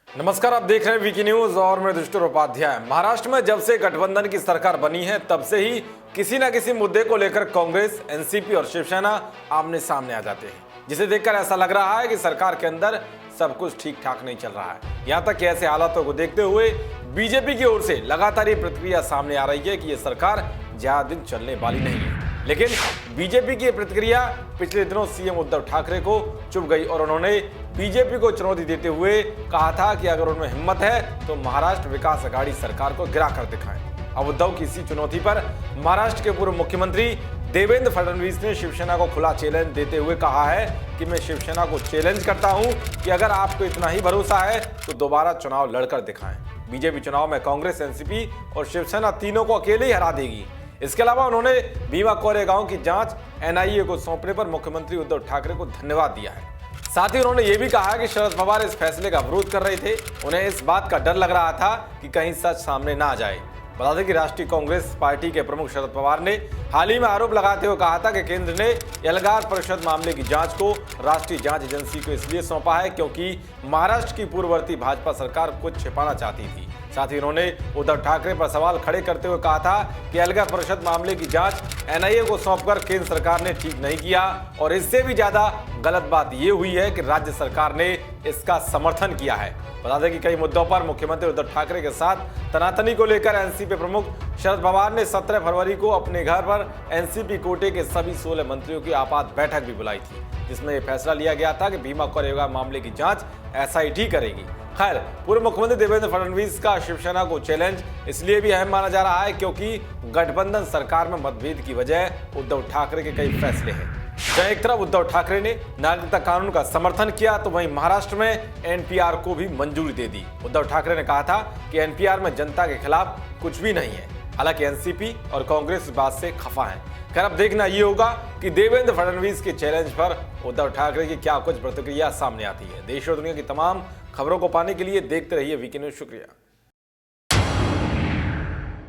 नमस्कार, आप देख रहे हैं वीकी न्यूज और मैं दुष्टुर उपाध्याय। महाराष्ट्र में जब से गठबंधन की सरकार बनी है तब से ही किसी न किसी मुद्दे को लेकर कांग्रेस, एनसीपी और शिवसेना आमने सामने आ जाते हैं, जिसे देखकर ऐसा लग रहा है कि सरकार के अंदर सब कुछ ठीक ठाक नहीं चल रहा है। यहाँ तक कि ऐसे हालातों को देखते हुए बीजेपी की ओर से लगातार ये प्रतिक्रिया सामने आ रही है कि ये सरकार ज्यादा दिन चलने वाली नहीं है। लेकिन बीजेपी की प्रतिक्रिया पिछले दिनों सीएम उद्धव ठाकरे को चुभ गई और उन्होंने बीजेपी को चुनौती देते हुए कहा था कि अगर उनमें हिम्मत है तो महाराष्ट्र विकास अघाड़ी सरकार को गिरा कर दिखाएं। अब उद्धव की इसी चुनौती पर महाराष्ट्र के पूर्व मुख्यमंत्री देवेंद्र फडणवीस ने शिवसेना को खुला चैलेंज देते हुए कहा है कि मैं शिवसेना को चैलेंज करता हूं कि अगर आपको इतना ही भरोसा है तो दोबारा चुनाव लड़कर दिखाएं। बीजेपी चुनाव में कांग्रेस, एनसीपी और शिवसेना तीनों को अकेले ही हरा देगी। इसके अलावा उन्होंने भीमा कोरेगांव की जांच एनआईए को सौंपने पर मुख्यमंत्री उद्धव ठाकरे को धन्यवाद दिया है। साथ ही उन्होंने ये भी कहा कि शरद पवार इस फैसले का विरोध कर रहे थे, उन्हें इस बात का डर लग रहा था कि कहीं सच सामने ना आ जाए। बता दें कि राष्ट्रीय कांग्रेस पार्टी के प्रमुख शरद पवार ने हाल ही में आरोप लगाते हुए कहा था कि केंद्र ने एल्गार परिषद मामले की जांच को राष्ट्रीय जांच एजेंसी को इसलिए सौंपा है क्योंकि महाराष्ट्र की पूर्ववर्ती भाजपा सरकार कुछ छिपाना चाहती थी। साथ ही उन्होंने उद्धव ठाकरे पर सवाल खड़े करते हुए कहा था कि एल्गार परिषद मामले की जांच एनआईए को सौंपकर केंद्र सरकार ने ठीक नहीं किया और इससे भी ज्यादा गलत बात यह हुई है कि राज्य सरकार ने इसका समर्थन किया है। बता दें कि कई मुद्दों पर मुख्यमंत्री उद्धव ठाकरे के साथ तनातनी को लेकर एनसीपी प्रमुख शरद पवार ने 17 फरवरी को अपने घर पर एनसीपी कोटे के सभी 16 मंत्रियों की आपात बैठक भी बुलाई थी, जिसमें यह फैसला लिया गया था कि भीमा कोरेगांव मामले की जांच एसआईटी करेगी। खैर, पूर्व मुख्यमंत्री देवेंद्र फडणवीस का शिवसेना को चैलेंज इसलिए भी अहम माना जा रहा है क्योंकि गठबंधन सरकार में मतभेद की वजह उद्धव ठाकरे के कई फैसले हैं। जहां एक तरफ उद्धव ठाकरे ने नागरिकता कानून का समर्थन किया तो वहीं महाराष्ट्र में एनपीआर को भी मंजूरी दे दी। उद्धव ठाकरे ने कहा था कि एनपीआर में जनता के खिलाफ कुछ भी नहीं है। हालांकि एनसीपी और कांग्रेस इस बात से खफा है। खैर, अब देखना ये होगा कि देवेंद्र फडणवीस के चैलेंज पर उद्धव ठाकरे की क्या कुछ प्रतिक्रिया सामने आती है। देश और दुनिया की तमाम खबरों को पाने के लिए देखते रहिए वीकी न्यूज। शुक्रिया।